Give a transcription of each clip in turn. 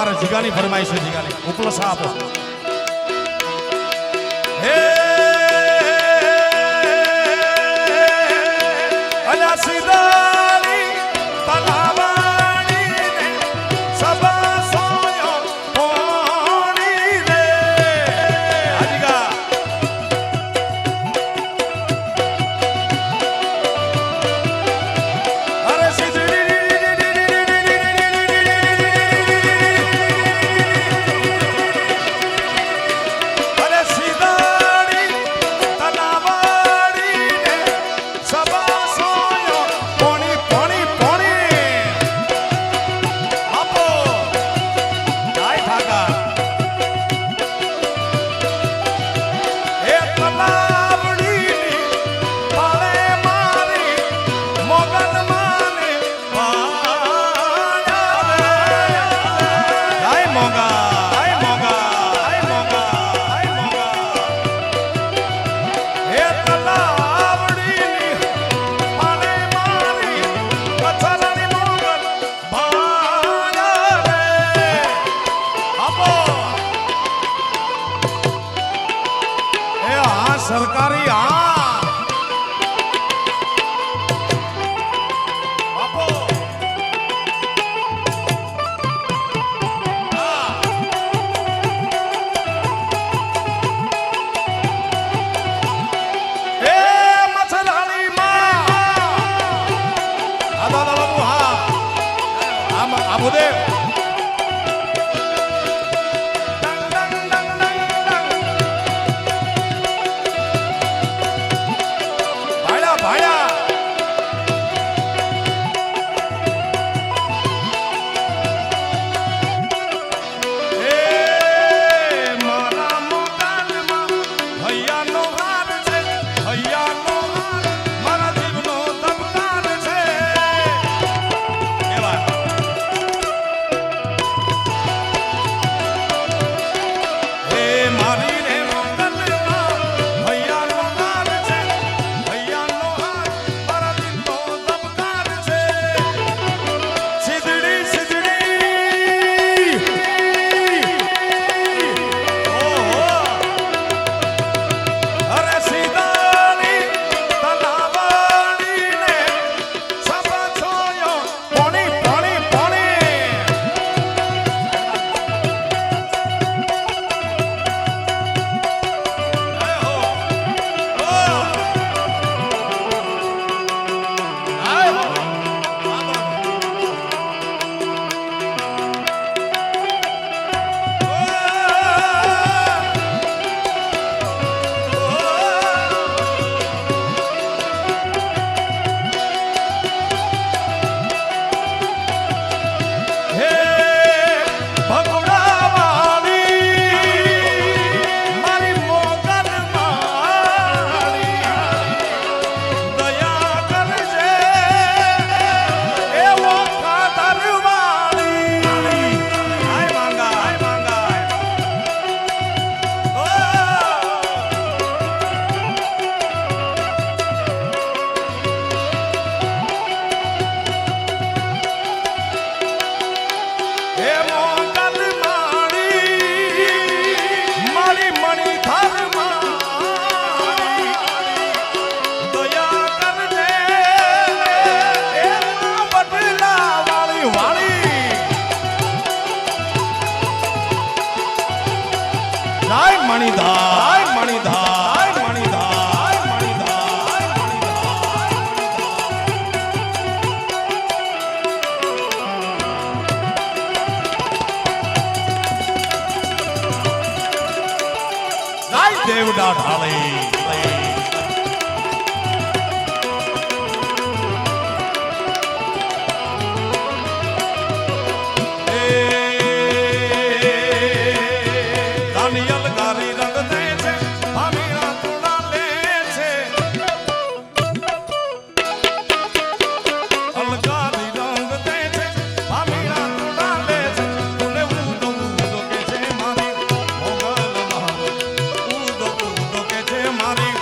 અમારા જીગાની ફરમાઈશ છે. જીગાની ઉપલો સા આપો. હે અલા સીધાની તલાવાણી ને સબા સોયો પોણી રે આજગા અરે સીધડી અરે સીધાની તલાવાણી ને સબા સોયો પોણી પોણી પોણી આપો ગાય ઠાકા એ તલાવડીની પાળે મારી મોગલ માને ગાય મોગા ગાય મોગા ગાય મોગા ગાય મોગા એ તલાવડીની પાળે મારી કચરાની મોગલ ભાણા રે આપો એ આ સરકારી આ આપો એ મછરાણી માં આ દાદા બાબુ હા આમ આ બોદે ડંગ ડંગ ડંગ ડંગ ડંગ ભાડા ભાડા એ મારા મોગલમાં હૈયાનો હાર છે હૈયાનો હાર મારા જીવનો ધબકાર છે એવા એ મારી રે મોગલમાં હૈયાનો હાર છે હૈયાનો હાર મારા જીવનો ધબકાર છે સીધડી સીધડી ઓહો અરે સીધાની તલાવાણી ને સબા છોયો પોણી પોણી પોણી આય હો આય હો હે ભગુડાવાળી મારી મોગલ માળી દયા કરજે એવો કાતરવાળી આય માંગા આય માંગા ઓ હે મોગલ માળી મારી મણિધર માળી દયા કરજે એ માં બદલા વાળી વાળી જય મણિધાર મણિધાર મણિધાર મણિધાર જય દેવડા ઢાળી દાનિયલ ગારી રંગ દે છે ભામીરા તુડા લે છે અલગારી રંગ દે છે ભામીરા તુડા લે છે તુને ઉદો ઉદો કે છે મારી મોગલ ઉદો ઉદો કે છે મારી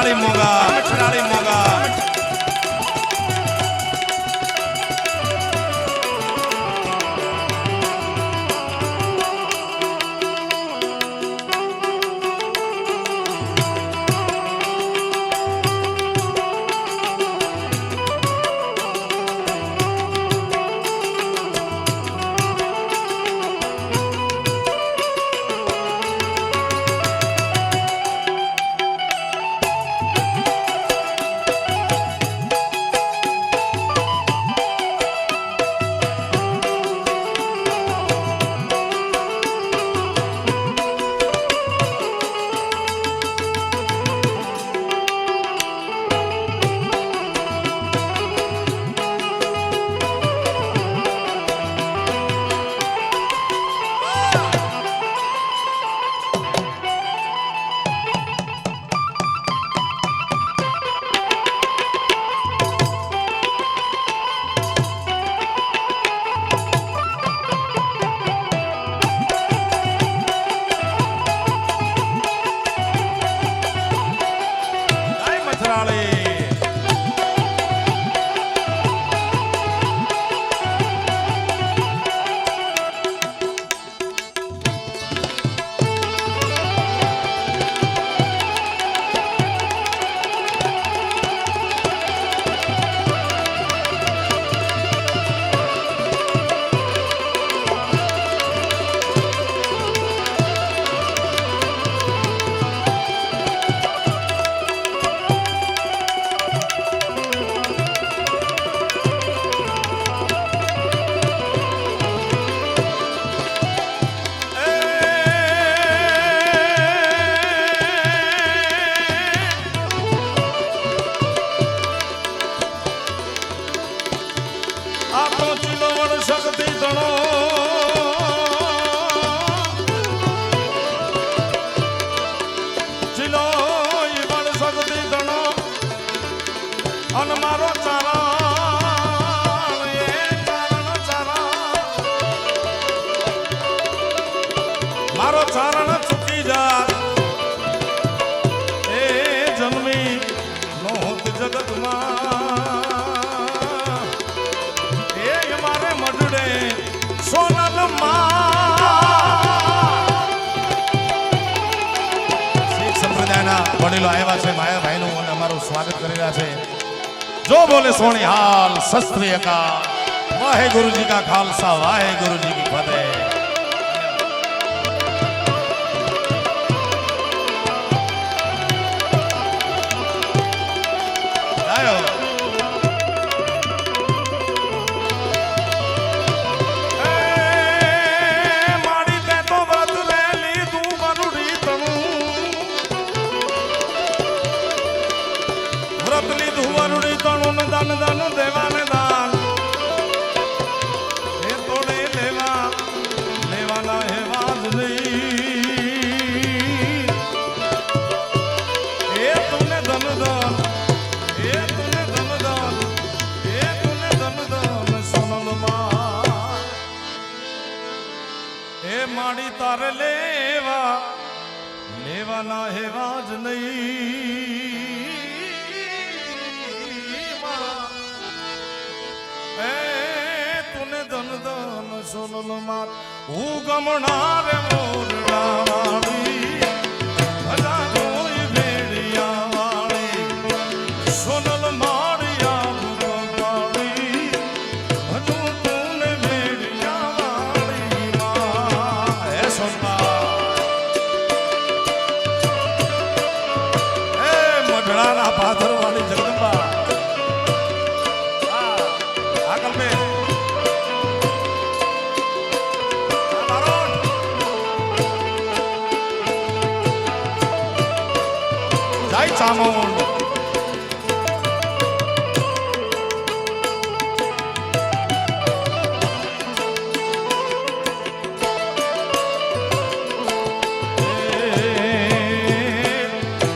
મચ્છરાળી મોગા મચ્છરાળી મોગા મારો ચારણ ચૂકી જા એ જન્મી નોત જગતમાં એ મારે મઢડે સોનલમાં શીખ સંપ્રદાયના વડીલો આવ્યા છે માયાભાઈનું અને અમારું સ્વાગત કરી રહ્યા છે जो बोले सोनी हाल शस्त्रीय का वाहे गुरु जी का खालसा वाहे गुरु जी की फतेह। दान दान देवाने दान ये तोड़े लेवा लेवाना है वाज नहीं ये तूने धन दान ये तूने धन दान ये तूने धन दान सोनल मां ए माड़ी तारे लेवा लेवाना है वाज नहीं ધન ધન સોનલ માત હું ગમણા રે મોરડા વાળી ભલા કોઈ ભેડિયા વાળી સોનલ માળિયા ભૂગવાળી હજુ તુને ભેડિયા વાળી માં હે સોનલા એ મઢડાના પાથર વાળી જગદંબા આગળ બે Samon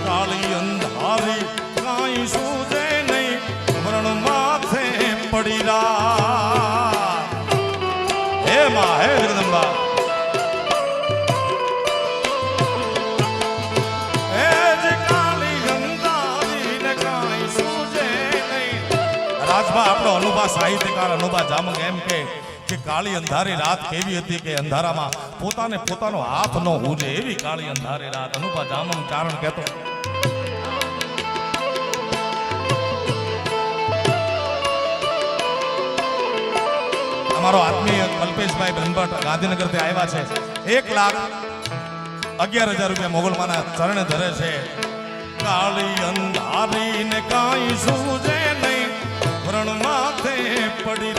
કાળી અંધારી કાઈ સૂજે નહીં મરણ માથે પડી રા હે માં હે જગદંબા એ જે કાળી અંધારી એવા સાહિત્યકાર અનુભા જામંગ એમ કે કાળી અંધારી રાત કેવી હતી કે અંધારામાં પોતાને પોતાનો હાથ ન ઉજે એવી કાળી અંધારી રાત અનુભા જામંગ કારણ કહેતો. અમારો આત્મીય કલ્પેશભાઈ બ્રહ્મભટ્ટ ગાંધીનગરથી આવ્યા છે. 1,11,000 રૂપિયા મોગલમાના ચરણે ધરે છે. કાળી અંધારી ને કાંઈ સૂજે નહીં વરણ માથે પડી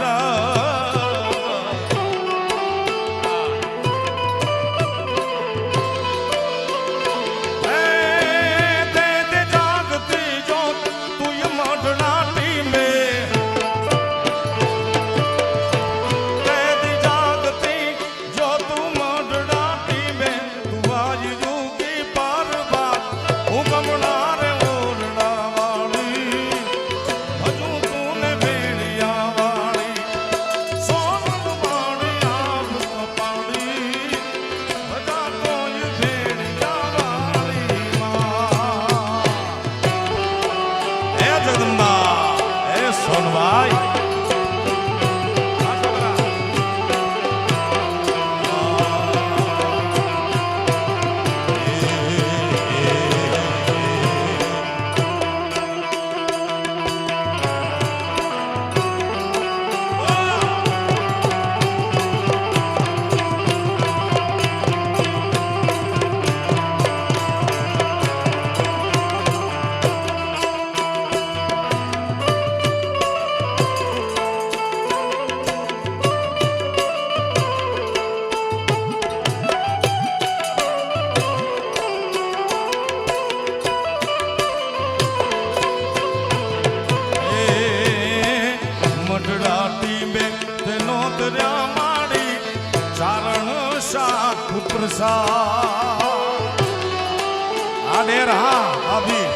આડેર હા અભી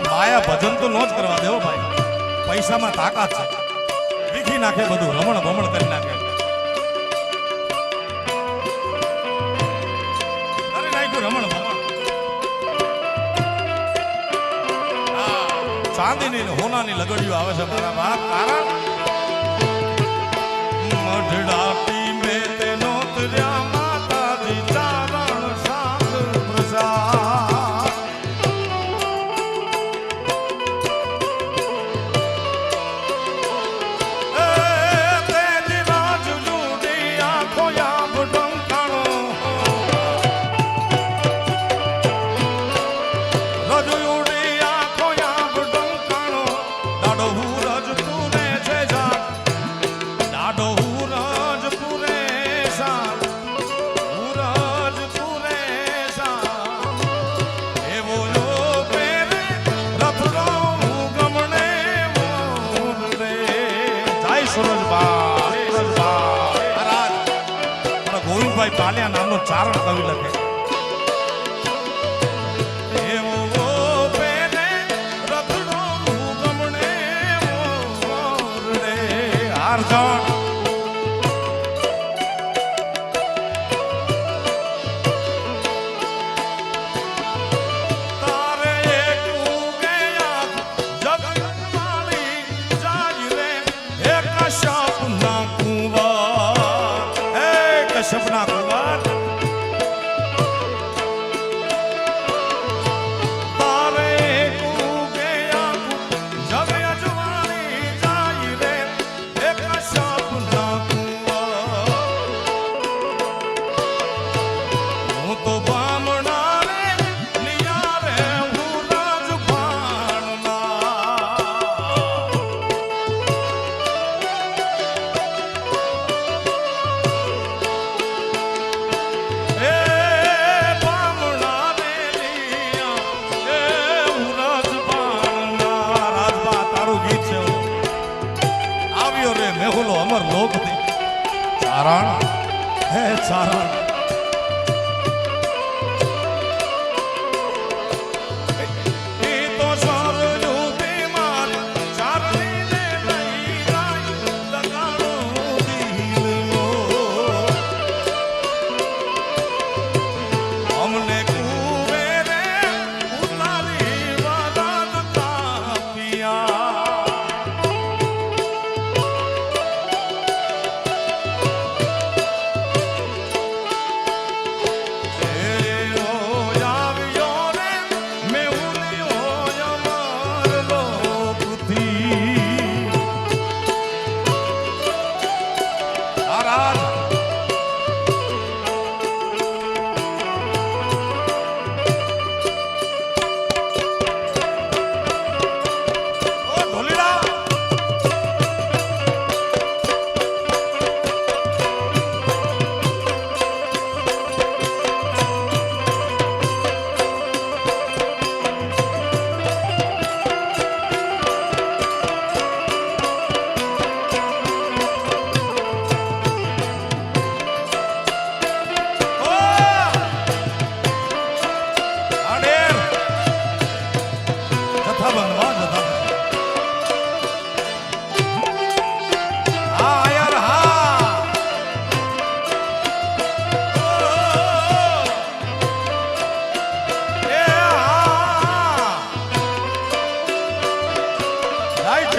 માયા ભજન તો નો જ કરવા દેવો ભાઈ. પૈસામાં તાકાત છે, વીખી નાખે બધું, રમણ ભમણ કરી નાખે. કરી નાખ્યું રમણ ભમણ. ચાંદીની ને હોનાની લગડીઓ આવે છે મારા બાપ. કારણ મઢડાટી મે તેનો તર્યા માતાજી ચારણ સાત પ્રસાદ. પાલિયા નામનો ચારણ કવિ લખે. સપના કુંવર તારે કુગે જગ અજવાણી જાય રે એક સપના કુંવર. હું તો બામણા રે નિયા રે હું રાજભાણના. ચારણ હે ચારણ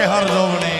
હર જોવણી